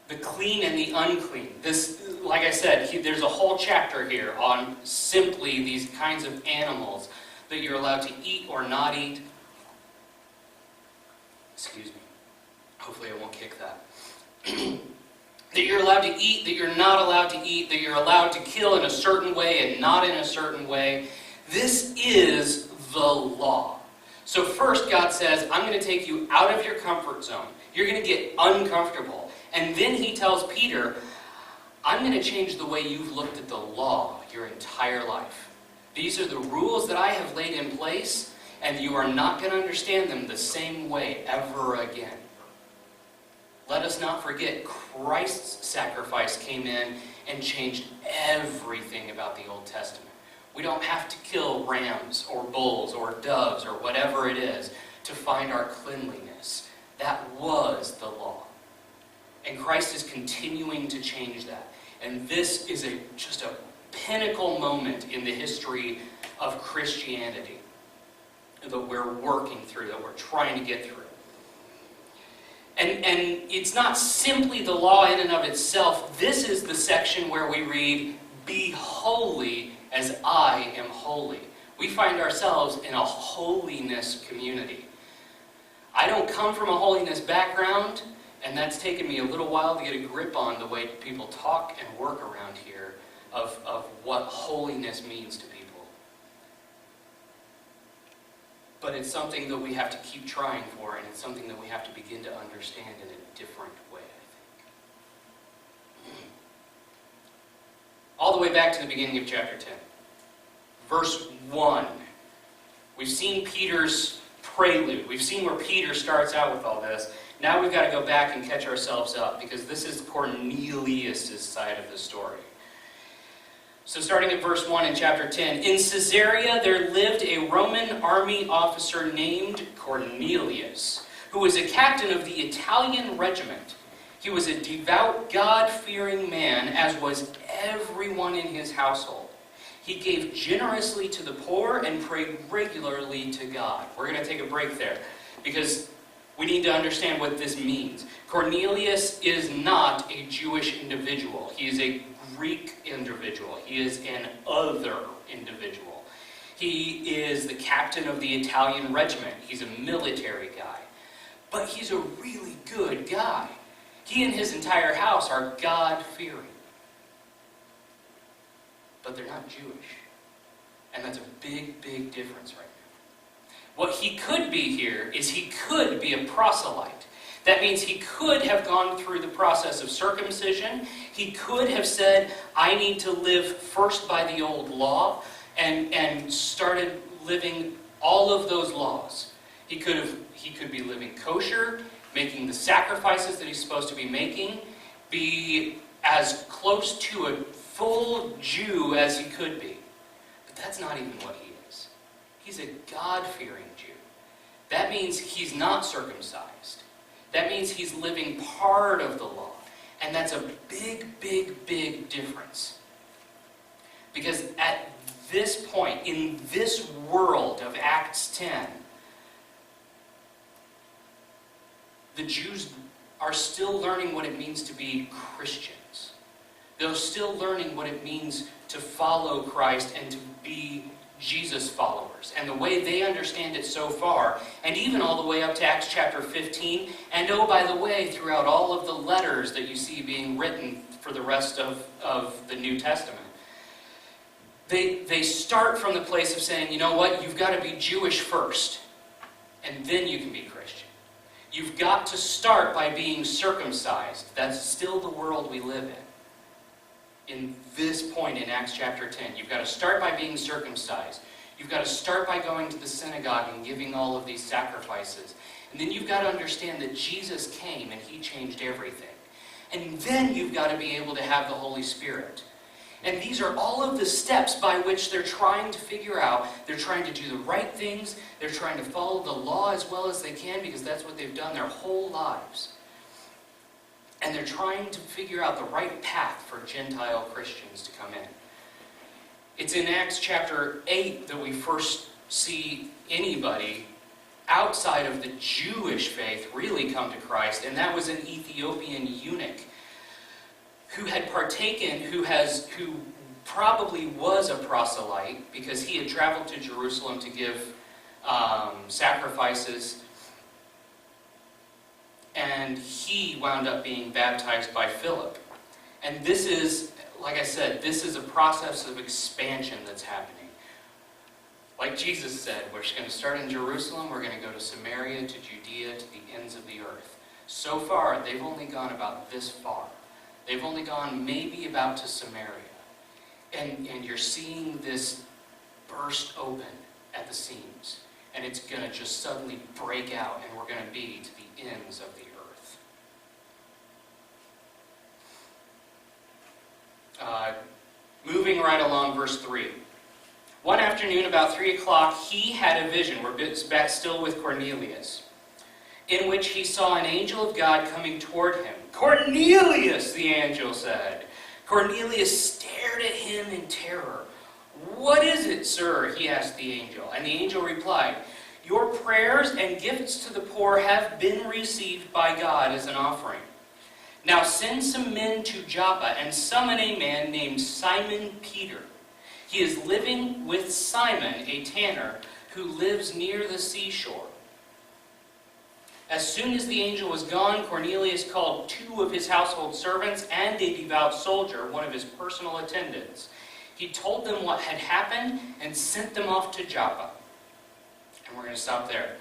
the clean and the unclean. This, like I said, there's a whole chapter here on simply these kinds of animals that you're allowed to eat or not eat. Excuse me. Hopefully I won't kick that. That you're allowed to eat, that you're not allowed to eat, that you're allowed to kill in a certain way and not in a certain way. This is the law. So first God says, I'm going to take you out of your comfort zone. You're going to get uncomfortable. And then he tells Peter, I'm going to change the way you've looked at the law your entire life. These are the rules that I have laid in place, and you are not going to understand them the same way ever again. Let us not forget, Christ's sacrifice came in and changed everything about the Old Testament. We don't have to kill rams or bulls or doves or whatever it is to find our cleanliness. That was the law. And Christ is continuing to change that. And this is just a pinnacle moment in the history of Christianity that we're working through, that we're trying to get through. And it's not simply the law in and of itself. This is the section where we read, be holy as I am holy. We find ourselves in a holiness community. I don't come from a holiness background, and that's taken me a little while to get a grip on the way people talk and work around here of what holiness means to people. But it's something that we have to keep trying for, and it's something that we have to begin to understand in a different way, I think. All the way back to the beginning of chapter 10. Verse 1. We've seen Peter's prelude. We've seen where Peter starts out with all this. Now we've got to go back and catch ourselves up, because this is Cornelius' side of the story. So starting at verse 1 in chapter 10, in Caesarea there lived a Roman army officer named Cornelius, who was a captain of the Italian regiment. He was a devout, God-fearing man, as was everyone in his household. He gave generously to the poor and prayed regularly to God. We're going to take a break there, because we need to understand what this means. Cornelius is not a Jewish individual. He is a Greek individual. He is an other individual. He is the captain of the Italian regiment. He's a military guy. But he's a really good guy. He and his entire house are God-fearing. But they're not Jewish. And that's a big, big difference right now. What he could be here is he could be a proselyte. That means he could have gone through the process of circumcision. He could have said, I need to live first by the old law, and started living all of those laws. He could be living kosher, making the sacrifices that he's supposed to be making, be as close to a full Jew as he could be. But that's not even what he is. He's a God-fearing Jew. That means he's not circumcised. That means he's living part of the law. And that's a big, big, big difference. Because at this point, in this world of Acts 10, the Jews are still learning what it means to be Christians. They're still learning what it means to follow Christ and to be Jesus followers, and the way they understand it so far, and even all the way up to Acts chapter 15, and oh, by the way, throughout all of the letters that you see being written for the rest of the New Testament. They start from the place of saying, you know what, you've got to be Jewish first, and then you can be Christian. You've got to start by being circumcised. That's still the world we live in. In this point in Acts chapter 10, you've got to start by being circumcised. You've got to start by going to the synagogue and giving all of these sacrifices. And then you've got to understand that Jesus came and he changed everything. And then you've got to be able to have the Holy Spirit. And these are all of the steps by which they're trying to figure out. They're trying to do the right things. They're trying to follow the law as well as they can, because that's what they've done their whole lives. And they're trying to figure out the right path for Gentile Christians to come in. It's in Acts chapter 8 that we first see anybody outside of the Jewish faith really come to Christ, and that was an Ethiopian eunuch who had partaken, who probably was a proselyte, because he had traveled to Jerusalem to give sacrifices, and he wound up being baptized by Philip. And this is, like I said, this is a process of expansion that's happening. Like Jesus said, we're going to start in Jerusalem, we're going to go to Samaria, to Judea, to the ends of the earth. So far, they've only gone about this far. They've only gone maybe about to Samaria. And you're seeing this burst open at the seams. And it's going to just suddenly break out, and we're going to be to the ends of the earth. Moving right along, verse 3. One afternoon, about 3 o'clock, he had a vision. We're back still with Cornelius, in which he saw an angel of God coming toward him. "Cornelius," the angel said. Cornelius stared at him in terror. "What is it, sir?" he asked the angel. And the angel replied, "Your prayers and gifts to the poor have been received by God as an offering. Now send some men to Joppa and summon a man named Simon Peter. He is living with Simon, a tanner, who lives near the seashore." As soon as the angel was gone, Cornelius called 2 of his household servants and a devout soldier, one of his personal attendants. He told them what had happened and sent them off to Joppa. And we're going to stop there.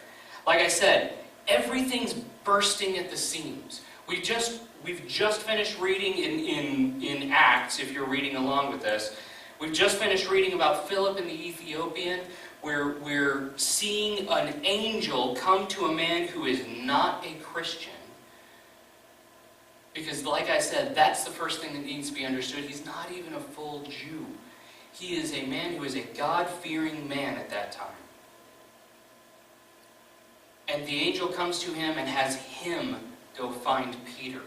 Like I said, everything's bursting at the seams. We've just finished reading in Acts, if you're reading along with this. We've just finished reading about Philip and the Ethiopian. We're seeing an angel come to a man who is not a Christian. Because, like I said, that's the first thing that needs to be understood. He's not even a full Jew. He is a man who is a God-fearing man at that time. And the angel comes to him and has him go find Peter.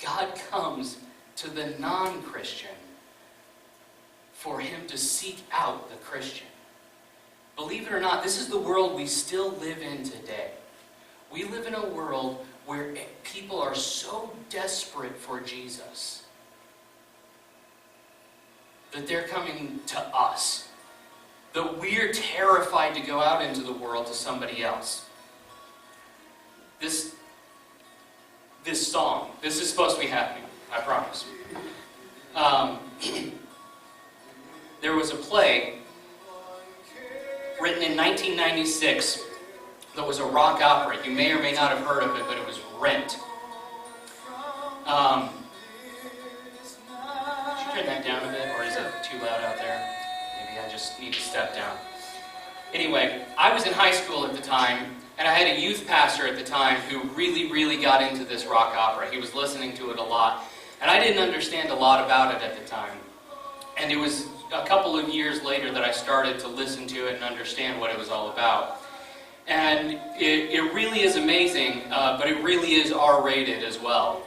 God comes to the non-Christian for him to seek out the Christian. Believe it or not, this is the world we still live in today. We live in a world where people are so desperate for Jesus that they're coming to us. That we're terrified to go out into the world to somebody else. This song, this is supposed to be happening, I promise. There was a play written in 1996 that was a rock opera. You may or may not have heard of it, but it was Rent. Should you turn that down a bit, or is it too loud out there? Maybe I just need to step down. Anyway, I was in high school at the time, and I had a youth pastor at the time who really, really got into this rock opera. He was listening to it a lot, and I didn't understand a lot about it at the time. And it was a couple of years later that I started to listen to it and understand what it was all about. And it really is amazing, but it really is R-rated as well.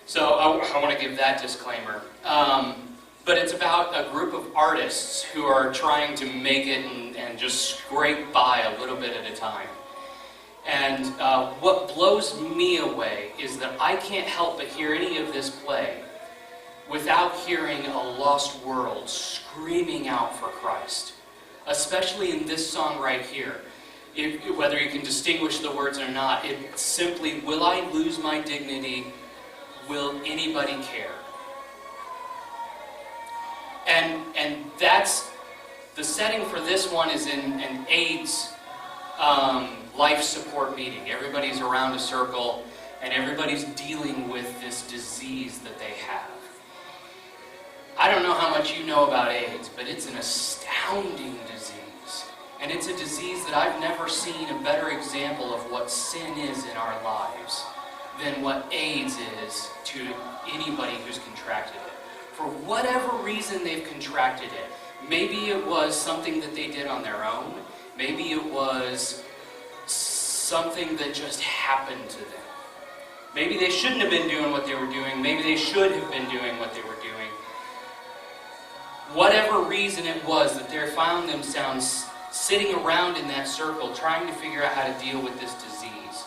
So I want to give that disclaimer. But it's about a group of artists who are trying to make it and just scrape by a little bit at a time. And what blows me away is that I can't help but hear any of this play without hearing a lost world screaming out for Christ. Especially in this song right here. Whether you can distinguish the words or not, it's simply, will I lose my dignity? Will anybody care? And that's, the setting for this one is in an AIDS life support meeting. Everybody's around a circle and everybody's dealing with this disease that they have. I don't know how much you know about AIDS, but it's an astounding disease. And it's a disease that I've never seen a better example of what sin is in our lives than what AIDS is to anybody who's contracted it. For whatever reason they've contracted it. Maybe it was something that they did on their own. Maybe it was something that just happened to them. Maybe they shouldn't have been doing what they were doing. Maybe they should have been doing what they were doing. Whatever reason it was that they found themselves sitting around in that circle trying to figure out how to deal with this disease.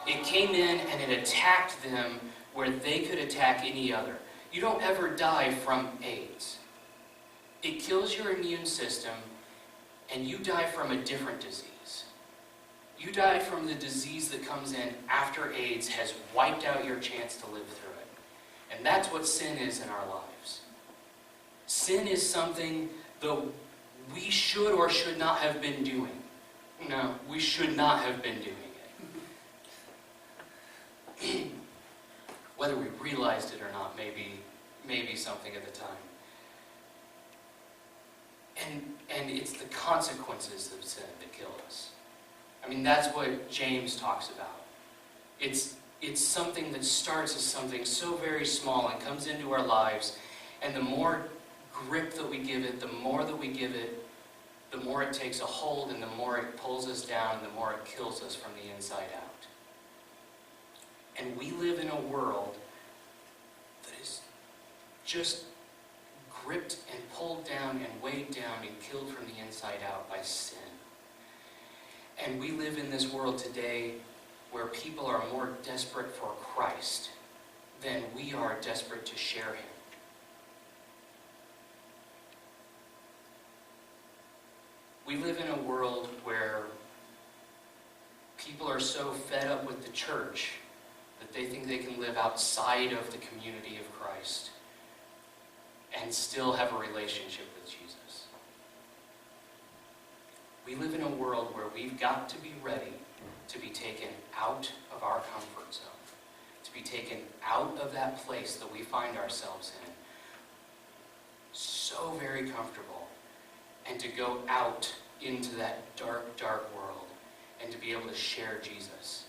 It came in and it attacked them where they could attack any other. You don't ever die from AIDS. It kills your immune system, and you die from a different disease. You die from the disease that comes in after AIDS has wiped out your chance to live through it. And that's what sin is in our lives. Sin is something that we should or should not have been doing. No, we should not have been doing it. Whether we realized it or not, maybe something at the time. And it's the consequences of sin that kill us. I mean, that's what James talks about. It's something that starts as something so very small and comes into our lives, and the more grip that we give it, the more that we give it, the more it takes a hold, and the more it pulls us down, and the more it kills us from the inside out. And we live in a world that is just gripped and pulled down and weighed down and killed from the inside out by sin. And we live in this world today where people are more desperate for Christ than we are desperate to share him. We live in a world where people are so fed up with the church that they think they can live outside of the community of Christ and still have a relationship with Jesus. We live in a world where we've got to be ready to be taken out of our comfort zone, to be taken out of that place that we find ourselves in, so very comfortable, and to go out into that dark, dark world and to be able to share Jesus.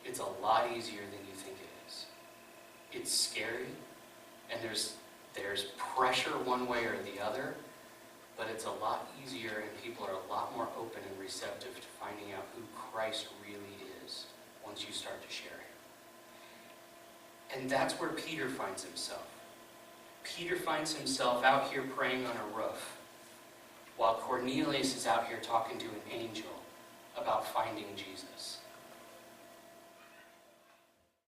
It's a lot easier than you think it is. It's scary, and there's pressure one way or the other, but it's a lot easier, and people are a lot more open and receptive to finding out who Christ really is once you start to share him. And that's where Peter finds himself. Peter finds himself out here praying on a roof, while Cornelius is out here talking to an angel about finding Jesus.